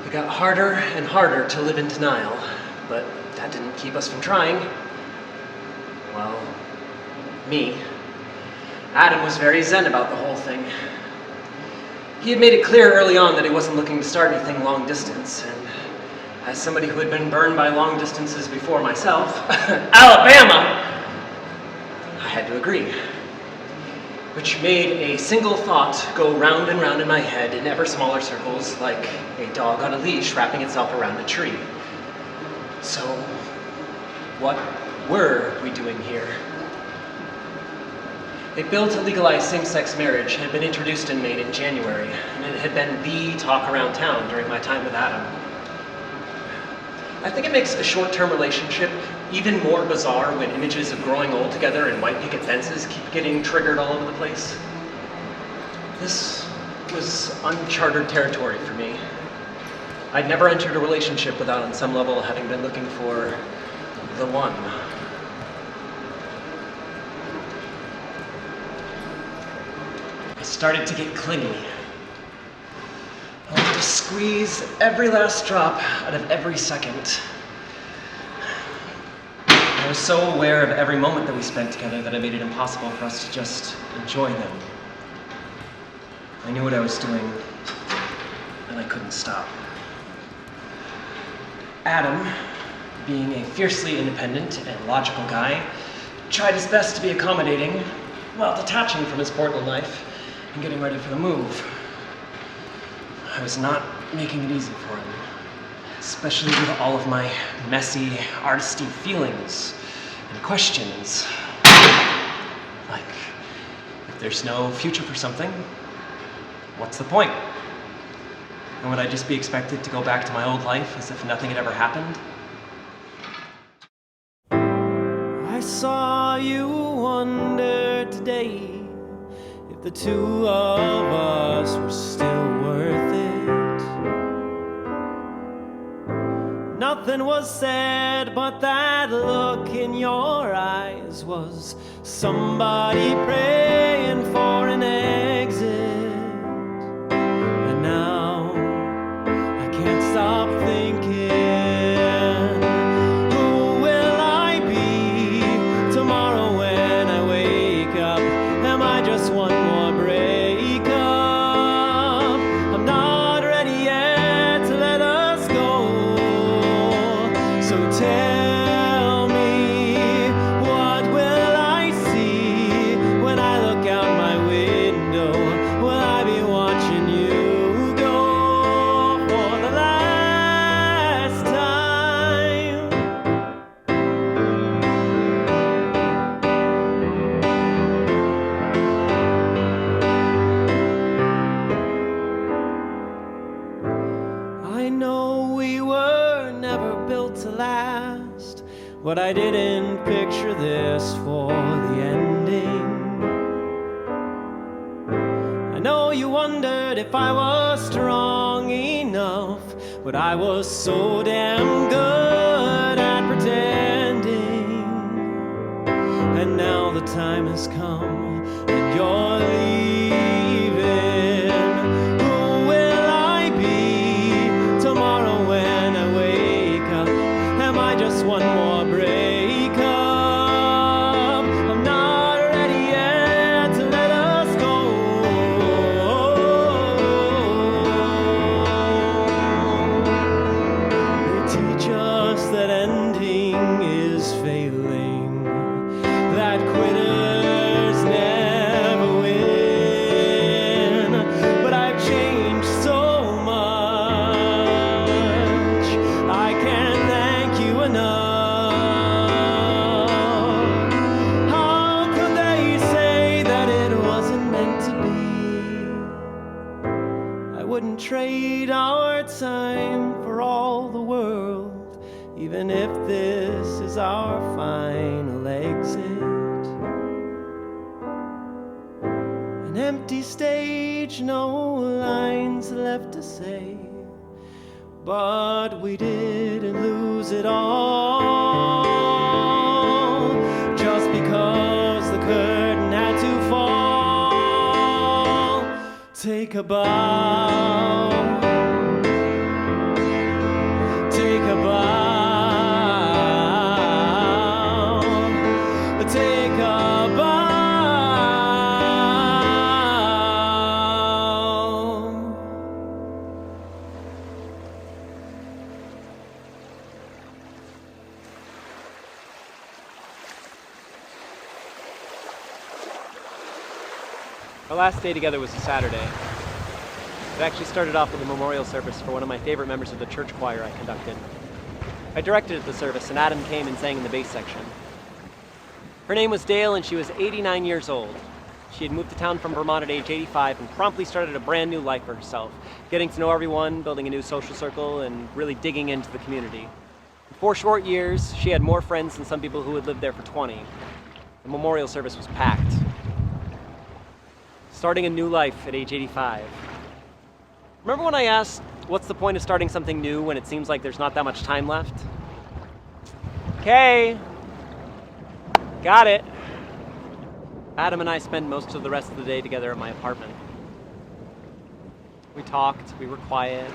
It got harder and harder to live in denial, but that didn't keep us from trying. Well, me. Adam was very zen about the whole thing. He had made it clear early on that he wasn't looking to start anything long distance, and as somebody who had been burned by long distances before myself, Alabama, I had to agree. Which made a single thought go round and round in my head in ever smaller circles, like a dog on a leash wrapping itself around a tree. So, what were we doing here? A bill to legalize same-sex marriage had been introduced in Maine in January, and it had been the talk around town during my time with Adam. I think it makes a short-term relationship even more bizarre when images of growing old together and white picket fences keep getting triggered all over the place. This was uncharted territory for me. I'd never entered a relationship without, on some level, having been looking for the one. I started to get clingy. I wanted to squeeze every last drop out of every second. I was so aware of every moment that we spent together that it made it impossible for us to just enjoy them. I knew what I was doing, and I couldn't stop. Adam, being a fiercely independent and logical guy, tried his best to be accommodating while detaching from his Portland life and getting ready for the move. I was not making it easy for him, especially with all of my messy, artisty feelings and questions. Like, if there's no future for something, what's the point? And would I just be expected to go back to my old life as if nothing had ever happened? I saw you wonder today if the two of us were still worth it. Nothing was said, but that look in your eyes was somebody praying for an exit. And now I can't stop thinking, who will I be tomorrow when I wake up? Am I just one more breakup? I'm not ready yet to let us go. So tell me, what will I see when I look out my window? Will I be watching you go for the last time? I know we were never built to last, but I didn't picture this for the ending. I know you wondered if I was strong enough, but I was so damn good at pretending. And now the time has come and you're leaving. Who will I be tomorrow when I wake up? Am I just one more breakup? I'm not ready yet to let us go. They teach us that ending is failing, that quitters never win. But I've changed so much, I can't thank you enough. How could they say that it wasn't meant to be? I wouldn't trade our time for all the world, even if this is our final exit. An empty stage, no lines left to say, but we didn't lose it all just because the curtain had to fall. Take a bow. take a bow, take a bow. Our last day together was a Saturday. It actually started off with a memorial service for one of my favorite members of the church choir I conducted. I directed the service, and Adam came and sang in the bass section. Her name was Dale, and she was 89 years old. She had moved to town from Vermont at age 85 and promptly started a brand new life for herself, getting to know everyone, building a new social circle, and really digging into the community. In 4 short years, she had more friends than some people who had lived there for 20. The memorial service was packed. Starting a new life at age 85. Remember when I asked, what's the point of starting something new when it seems like there's not that much time left? Okay. Got it. Adam and I spent most of the rest of the day together at my apartment. We talked, we were quiet.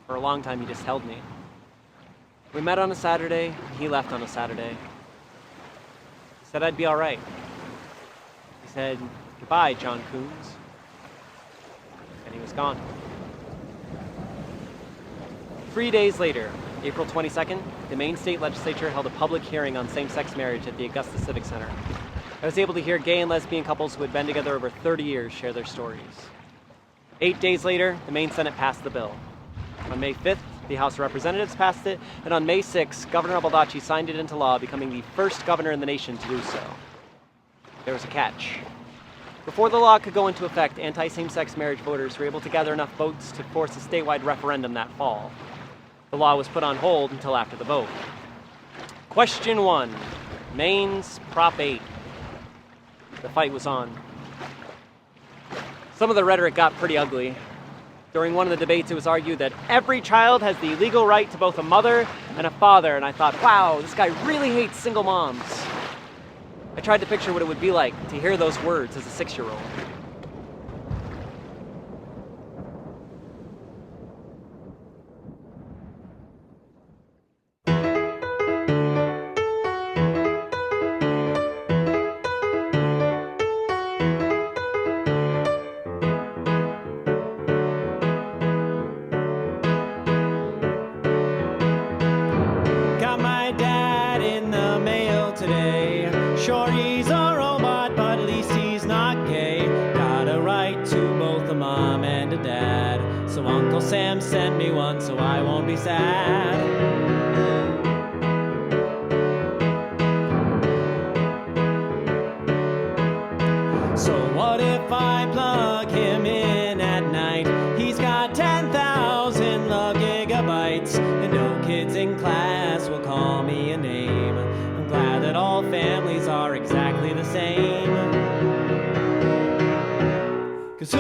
For a long time, he just held me. We met on a Saturday, he left on a Saturday. He said I'd be all right. He said, "Goodbye, John Coons." And he was gone. 3 days later, April 22nd, the Maine State Legislature held a public hearing on same-sex marriage at the Augusta Civic Center. I was able to hear gay and lesbian couples who had been together over 30 years share their stories. 8 days later, the Maine Senate passed the bill. On May 5th, the House of Representatives passed it, and on May 6th, Governor Baldacci signed it into law, becoming the first governor in the nation to do so. There was a catch. Before the law could go into effect, anti-same-sex marriage voters were able to gather enough votes to force a statewide referendum that fall. The law was put on hold until after the vote. Question 1. Maine's Prop 8. The fight was on. Some of the rhetoric got pretty ugly. During one of the debates, it was argued that every child has the legal right to both a mother and a father, and I thought, wow, this guy really hates single moms. I tried to picture what it would be like to hear those words as a 6-year-old. Got my dad in the mail today. Sure, he's a robot, but at least he's not gay. Got a right to both a mom and a dad. So Uncle Sam sent me one so I won't be sad. So what if I plug him in at night? He's got 10,000 love gigabytes, and no kids in class will call me a name. I'm glad that all families are exactly the same. 'Cause who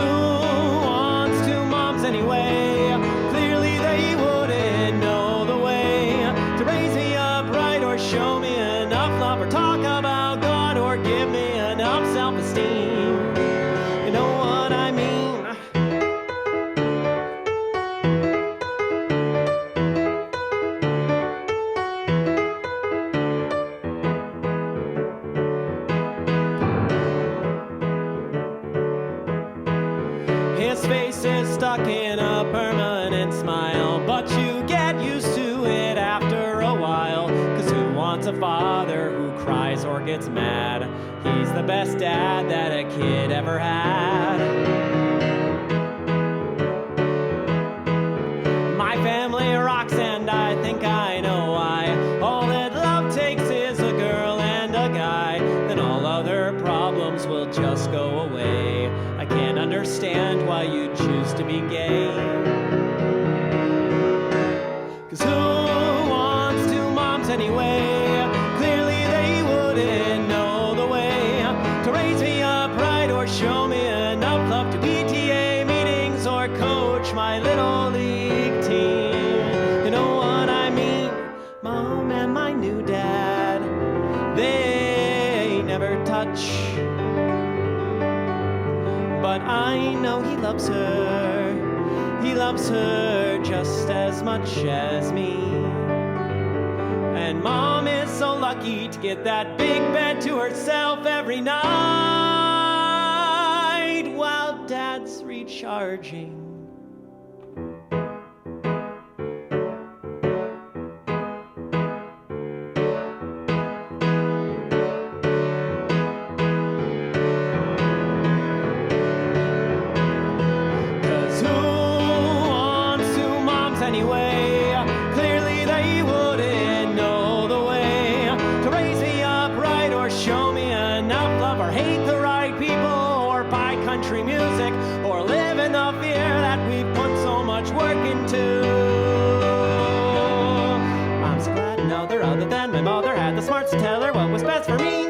wants 2 moms anyway? Clearly they wouldn't know the way to raise me up right, or show me enough love, or talk about God, or give me enough self-esteem. You know what I mean? His face is stuck in a permanent smile, but you get used to it after a while. 'Cause who wants a father who cries or gets mad? He's the best dad that a kid ever had. My family rocks, and I think I know why. All that love takes is a girl and a guy, then all other problems will just go away. I can't understand why you choose to be gay. 'Cause who wants 2 moms anyway? Clearly they wouldn't know the way to raise me up right, or show me enough love to PTA meetings, or coach my little league team. You know what I mean? Mom and my new dad, they never touch. But I know he loves her. He loves her just as much as me. lucky to get that big bed to herself every night while Dad's recharging. Anyway, clearly they wouldn't know the way to raise me up right or show me enough love or hate the right people or buy country music or live in the fear that we put so much work into. I'm so glad to know they're other than my mother had the smarts to tell her what was best for me.